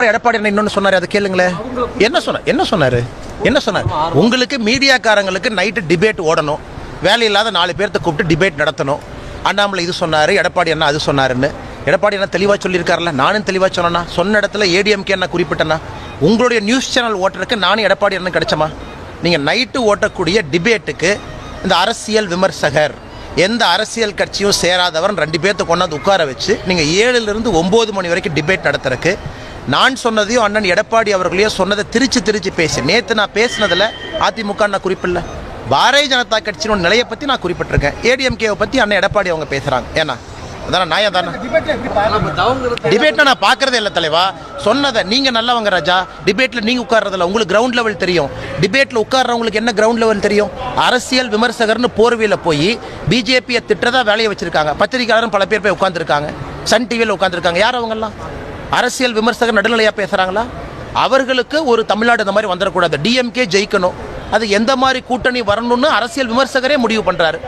எடப்பாடி இன்னொன்னு சொன்னாரு, அதை கேளுங்களேன். என்ன சொன்னாரு? உங்களுக்கு மீடியாக்காரங்களுக்கு நைட்டு டிபேட் ஓடணும், வேலை இல்லாத 4 பேர்த்த கூப்பிட்டு டிபேட் நடத்தணும். அண்ணாமலை இது சொன்னாரு, எடப்பாடி அண்ணா அது சொன்னாருன்னு. எடப்பாடி என்ன தெளிவாக சொல்லியிருக்காருல்ல, நானும் தெளிவாக சொன்னேன்னா, சொன்ன இடத்துல ஏடிஎம்கே என்ன குறிப்பிட்டேன்னா, உங்களுடைய நியூஸ் சேனல் ஓட்டுறதுக்கு நானும் எடப்பாடி என்ன கிடைச்சமா? நீங்கள் நைட்டு ஓட்டக்கூடிய டிபேட்டுக்கு இந்த அரசியல் விமர்சகர், எந்த அரசியல் கட்சியும் சேராதவர் 2 பேர்த்த கொண்டாந்து உட்கார வச்சு நீங்கள் 7லிருந்து 9 மணி வரைக்கும் டிபேட் நடத்துறதுக்கு நான் சொன்னதையும் அண்ணன் எடப்பாடி அவர்களையும் சொன்னதை திருச்சி பேசி, நேற்று நான் பேசினதில் அதிமுக நான் குறிப்பிடல, பாரதிய ஜனதா கட்சியோட நிலையை பற்றி நான் குறிப்பிட்டிருக்கேன். ஏடிஎம்கேவை பற்றி அண்ணன் எடப்பாடி அவங்க பேசுகிறாங்க. ஏன்னா அதான நியாயம் தானே? டிபேட்னா நான் பார்க்கறதே இல்லை தலைவா. சொன்னதை நீங்கள் நல்லவங்க ராஜா. டிபேட்டில் நீங்கள் உட்கார்றதில்ல, உங்களுக்கு கிரவுண்ட் லெவல் தெரியும். டிபேட்டில் உட்கார்றவங்களுக்கு என்ன கிரவுண்ட் லெவல் தெரியும்? அரசியல் விமர்சகர்னு போர்வையில் போய் பிஜேபியை திட்டதான் வேலையை வச்சிருக்காங்க. பத்திரிகையாளரும் பல பேர் போய் உட்காந்துருக்காங்க, சன் டிவியில் உட்காந்துருக்காங்க. யார் அவங்கெல்லாம்? அரசியல் விமர்சகர் நடுநிலையாக பேசுகிறாங்களா? அவர்களுக்கு ஒரு தமிழ்நாடு இந்த மாதிரி வந்துடக்கூடாது, டிஎம்கே ஜெயிக்கணும், அது எந்த மாதிரி கூட்டணி வரணும்னு அரசியல் விமர்சகரே முடிவு பண்ணுறாரு.